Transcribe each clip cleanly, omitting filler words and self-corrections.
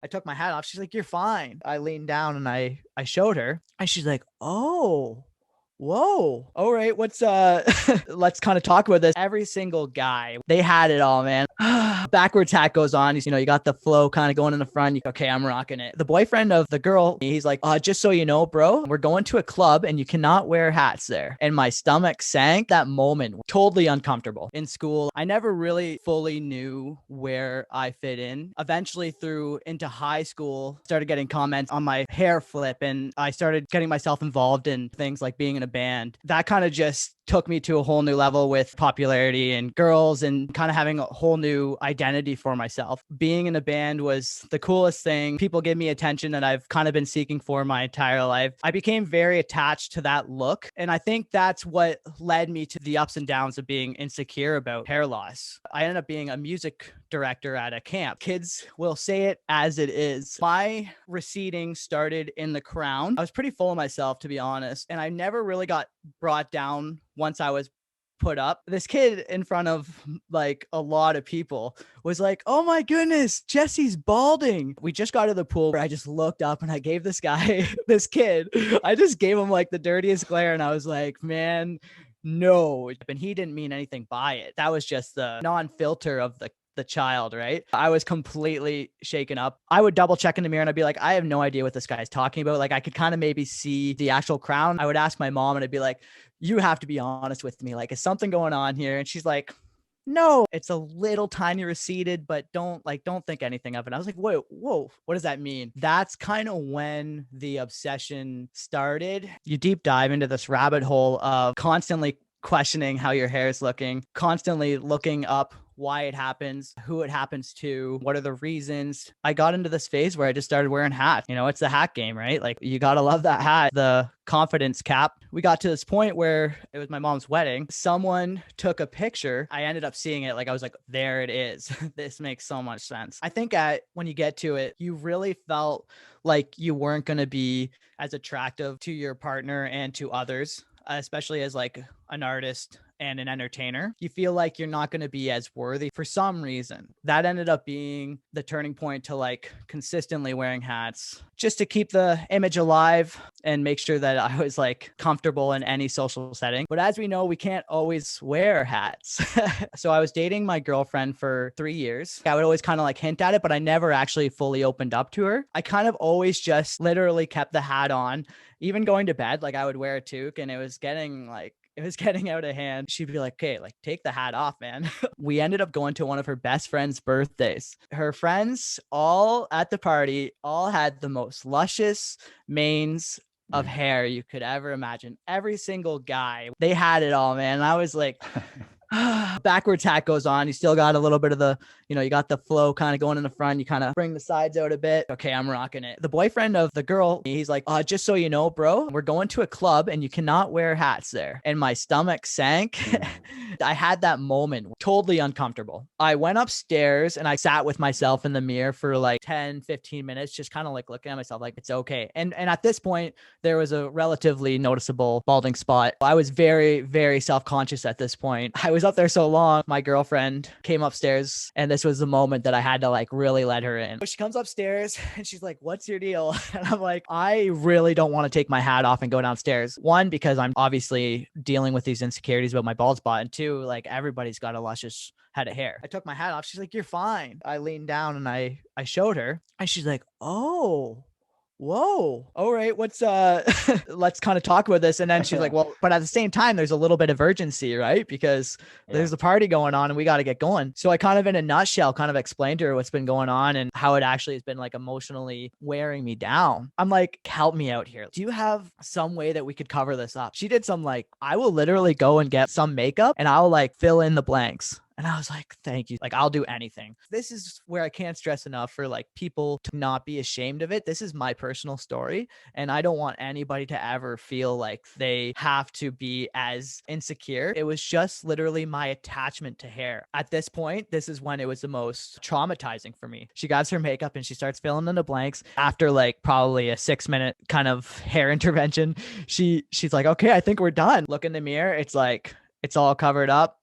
I took my hat off. She's like, "You're fine." I leaned down and I showed her, and she's like, "Oh, whoa. All right. What's let's kind of talk about this." Every single guy, they had it all, man. Backwards hat goes on. You got the flow kind of going in the front. Okay, I'm rocking it. The boyfriend of the girl, he's like, just so you know, bro, we're going to a club and you cannot wear hats there. And my stomach sank that moment. Totally uncomfortable. In school, I never really fully knew where I fit in. Eventually, through into high school, started getting comments on my hair flip, and I started getting myself involved in things like being in a band. That kind of just took me to a whole new level with popularity and girls and kind of having a whole new identity for myself. Being in a band was the coolest thing. People give me attention that I've kind of been seeking for my entire life. I became very attached to that look. And I think that's what led me to the ups and downs of being insecure about hair loss. I ended up being a music director at a camp. Kids will say it as it is. My receding started in the crown. I was pretty full of myself, to be honest. And I never really got brought down once I was put up. This kid in front of like a lot of people was like, "Oh my goodness, Jesse's balding." We just got to the pool where I just looked up and I gave this guy, this kid, I just gave him like the dirtiest glare. And I was like, "Man, no." And he didn't mean anything by it. That was just the non-filter of the child, right? I was completely shaken up. I would double check in the mirror and I'd be like, I have no idea what this guy's talking about. Like I could kind of maybe see the actual crown. I would ask my mom and I'd be like, "You have to be honest with me. Like, is something going on here?" And she's like, "No, it's a little tiny receded, but don't think anything of it." I was like, whoa, what does that mean? That's kind of when the obsession started. You deep dive into this rabbit hole of constantly questioning how your hair is looking, constantly looking up why it happens, who it happens to, what are the reasons. I got into this phase where I just started wearing hats. It's the hat game, right? Like you got to love that hat, the confidence cap. We got to this point where it was my mom's wedding. Someone took a picture. I ended up seeing it. Like I was like, there it is. This makes so much sense. I think when you get to it, you really felt like you weren't going to be as attractive to your partner and to others, especially as like an artist and an entertainer. You feel like you're not going to be as worthy for some reason. That ended up being the turning point to like consistently wearing hats just to keep the image alive and make sure that I was like comfortable in any social setting. But as we know, we can't always wear hats. So I was dating my girlfriend for 3 years. I would always kind of like hint at it, but I never actually fully opened up to her. I kind of always just literally kept the hat on. Even going to bed, like I would wear a toque, and it was getting out of hand. She'd be like, "Okay, like take the hat off, man." We ended up going to one of her best friend's birthdays. Her friends all at the party all had the most luscious manes of hair you could ever imagine. Every single guy, they had it all, man. And I was like, backwards hat goes on. You still got a little bit of you got the flow kind of going in the front. You kind of bring the sides out a bit. Okay, I'm rocking it. The boyfriend of the girl, he's like, just so you know, bro, we're going to a club and you cannot wear hats there. And my stomach sank. I had that moment, totally uncomfortable. I went upstairs and I sat with myself in the mirror for like 10, 15 minutes, just kind of like looking at myself like it's okay. And at this point, there was a relatively noticeable balding spot. I was very, very self-conscious at this point. I was up there so long. My girlfriend came upstairs and this was the moment that I had to like really let her in. She comes upstairs and she's like, "What's your deal?" And I'm like, I really don't want to take my hat off and go downstairs. One, because I'm obviously dealing with these insecurities about my bald spot. And two, like everybody's got a luscious head of hair. I took my hat off. She's like, "You're fine." I leaned down and I showed her and she's like, "Oh, whoa, all right, what's let's kind of talk about this." And then she's like, "Well, but at the same time, there's a little bit of urgency, right? Because there's a party going on and we got to get going." So I kind of in a nutshell kind of explained to her what's been going on and how it actually has been like emotionally wearing me down. I'm like, "Help me out here. Do you have some way that we could cover this up?" She did some like, "I will literally go and get some makeup and I'll like fill in the blanks." And I was like, "Thank you. Like, I'll do anything." This is where I can't stress enough for like people to not be ashamed of it. This is my personal story. And I don't want anybody to ever feel like they have to be as insecure. It was just literally my attachment to hair. At this point, this is when it was the most traumatizing for me. She grabs her makeup and she starts filling in the blanks. After like probably a 6-minute kind of hair intervention, she's like, "Okay, I think we're done." Look in the mirror. It's like, it's all covered up.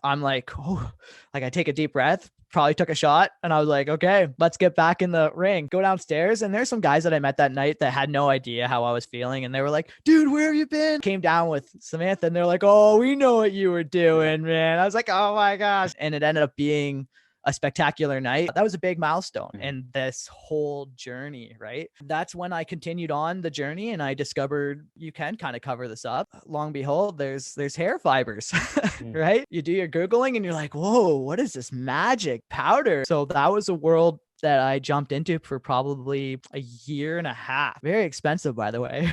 I'm like, oh, like I take a deep breath. probably took a shot, and I was like, okay, let's get back in the ring. Go downstairs, and there's some guys that I met that night that had no idea how I was feeling, and they were like, dude, where have you been? Came down with Samantha, and they're like, oh, we know what you were doing, man. I was like, oh my gosh. And it ended up being a spectacular night. That was a big milestone in this whole journey, right? That's when I continued on the journey, and I discovered you can kind of cover this up. Long behold, there's hair fibers, right? You do your Googling and you're like, whoa, what is this magic powder? So that was a world that I jumped into for probably a year and a half. Very expensive, by the way.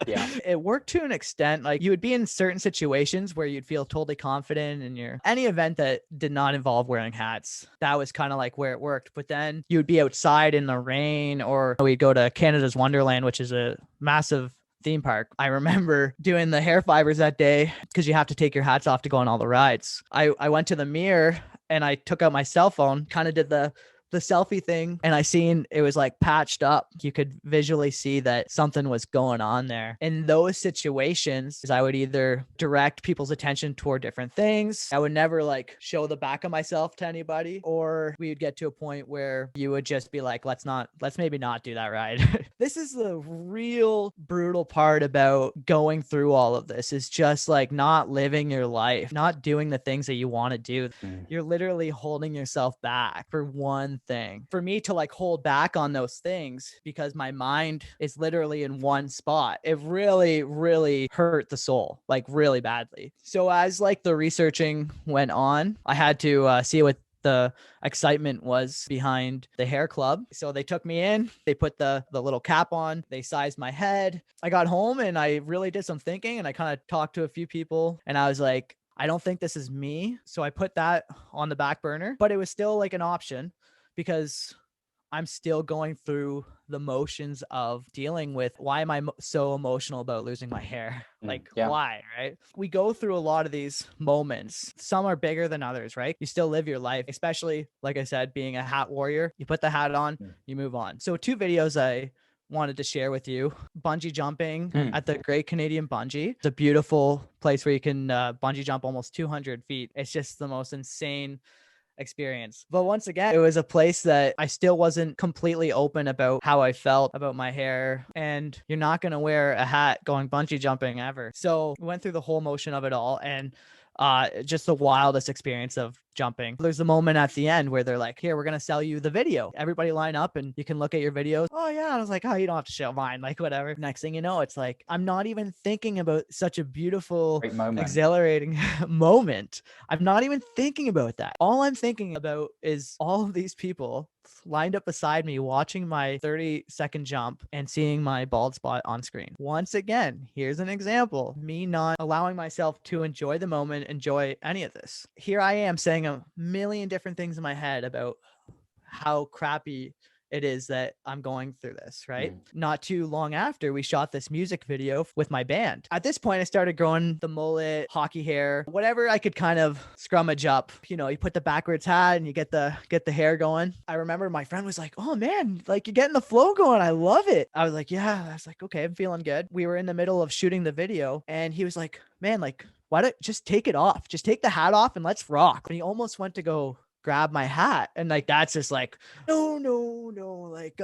Yeah. It worked to an extent. Like, you would be in certain situations where you'd feel totally confident in any event that did not involve wearing hats. That was kind of like where it worked. But then you would be outside in the rain, or we'd go to Canada's Wonderland, which is a massive theme park. I remember doing the hair fibers that day because you have to take your hats off to go on all the rides. I went to the mirror and I took out my cell phone, kind of did the selfie thing, and I seen it was like patched up. You could visually see that something was going on there. In those situations, I would either direct people's attention toward different things. I would never like show the back of myself to anybody, or we would get to a point where you would just be like, let's maybe not do that ride. This is the real brutal part about going through all of this, is just like not living your life, not doing the things that you want to do. You're literally holding yourself back for one thing. For me to like hold back on those things because my mind is literally in one spot, it really, really hurt the soul, like really badly. So as like the researching went on, I had to see what the excitement was behind the hair club. So they took me in, they put the little cap on, they sized my head. I got home and I really did some thinking, and I kind of talked to a few people, and I was like, I don't think this is me. So I put that on the back burner, but it was still like an option because I'm still going through the motions of dealing with, why am I so emotional about losing my hair? Like, why, right? We go through a lot of these moments. Some are bigger than others, right? You still live your life, especially, like I said, being a hat warrior. You put the hat on, you move on. So 2 videos I wanted to share with you. Bungee jumping at the Great Canadian Bungee. It's a beautiful place where you can bungee jump almost 200 feet. It's just the most insane experience. But once again, it was a place that I still wasn't completely open about how I felt about my hair, and you're not going to wear a hat going bungee jumping ever. So we went through the whole motion of it all, and just the wildest experience of jumping. There's a moment at the end where they're like, here, we're going to sell you the video. Everybody line up and you can look at your videos. Oh yeah. I was like, oh, you don't have to show mine, like whatever. Next thing you know, it's like, I'm not even thinking about such a beautiful, exhilarating moment. I'm not even thinking about that. All I'm thinking about is all of these people lined up beside me watching my 30-second jump and seeing my bald spot on screen. Once again, here's an example, me not allowing myself to enjoy the moment, enjoy any of this. Here I am saying a million different things in my head about how crappy it is that I'm going through this, right? Not too long after, we shot this music video with my band. At this point, I started growing the mullet, hockey hair, whatever I could kind of scrummage up. You know, you put the backwards hat and you get the hair going. I remember my friend was like, oh man, like you're getting the flow going. I love it. I was like, yeah. I was like, okay, I'm feeling good. We were in the middle of shooting the video and he was like, man, like, why don't just take it off? Just take the hat off and let's rock. And he almost went to go grab my hat, and like that's just like no, like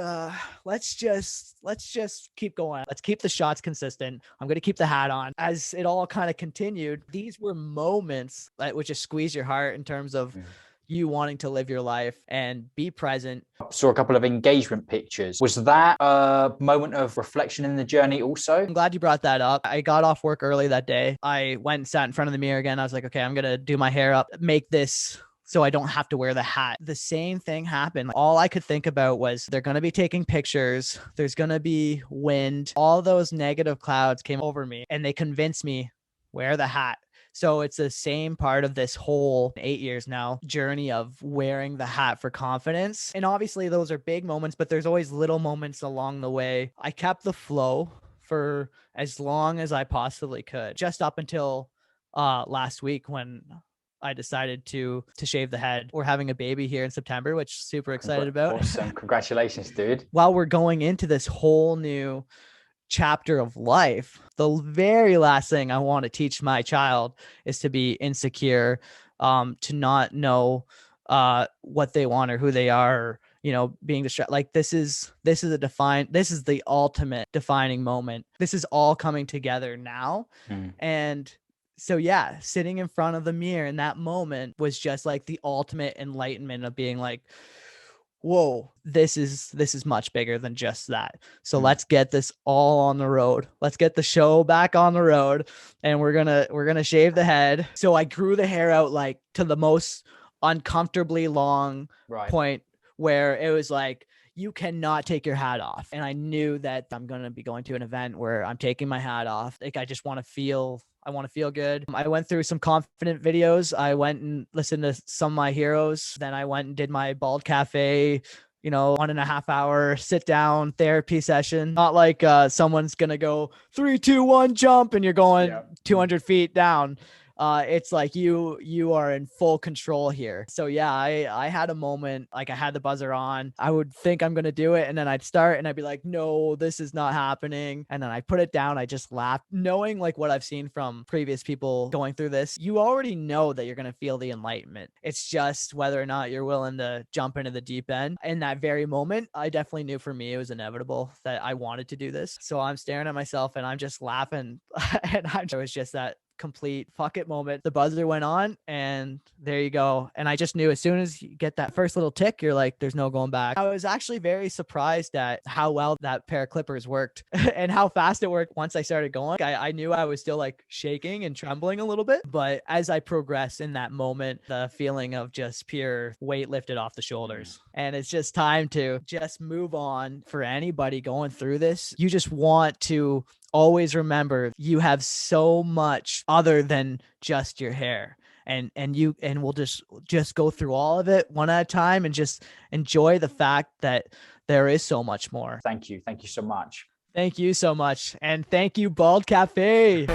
let's just keep going. Let's keep the shots consistent. I'm gonna keep the hat on. As it all kind of continued, these were moments that would just squeeze your heart in terms of you wanting to live your life and be present. Saw a couple of engagement pictures. Was that a moment of reflection in the journey also? I'm glad you brought that up. I got off work early that day. I went and sat in front of the mirror again. I was like, okay, I'm gonna do my hair up, make this so I don't have to wear the hat. The same thing happened. All I could think about was they're going to be taking pictures. There's going to be wind. All those negative clouds came over me and they convinced me, wear the hat. So it's the same part of this whole 8 years now journey of wearing the hat for confidence. And obviously those are big moments, but there's always little moments along the way. I kept the flow for as long as I possibly could, just up until last week when I decided to shave the head. We're having a baby here in September, which super excited about. Awesome. Congratulations, dude. While we're going into this whole new chapter of life, the very last thing I want to teach my child is to be insecure, to not know what they want or who they are, or, you know, being distracted. Like this is the ultimate defining moment. This is all coming together now. And so yeah, sitting in front of the mirror in that moment was just like the ultimate enlightenment of being like, whoa, this is much bigger than just that. So let's get this all on the road. Let's get the show back on the road, and we're gonna shave the head. So I grew the hair out like to the most uncomfortably long point where it was like, you cannot take your hat off. And I knew that I'm going to be going to an event where I'm taking my hat off. Like, I just want to feel good. I went through some confident videos. I went and listened to some of my heroes. Then I went and did my Bald Cafe, you know, 1.5 hour sit down therapy session. Not like someone's going to go 3, 2, 1, jump, and you're going 200 feet down. It's like you are in full control here. So yeah, I had a moment, like I had the buzzer on. I would think I'm going to do it, and then I'd start and I'd be like, no, this is not happening. And then I put it down. I just laughed, knowing like what I've seen from previous people going through this. You already know that you're going to feel the enlightenment. It's just whether or not you're willing to jump into the deep end. In that very moment, I definitely knew for me it was inevitable that I wanted to do this. So I'm staring at myself and I'm just laughing. And it was just that complete fuck it moment. The buzzer went on, and there you go. And I just knew as soon as you get that first little tick, you're like, there's no going back. I was actually very surprised at how well that pair of clippers worked and how fast it worked once I started going. I knew I was still like shaking and trembling a little bit, but as I progressed in that moment, the feeling of just pure weight lifted off the shoulders. And it's just time to just move on. For anybody going through this, you just want to always remember you have so much other than just your hair, and we'll just go through all of it one at a time and just enjoy the fact that there is so much more. Thank you so much. Thank you so much. And thank you, Bald Cafe.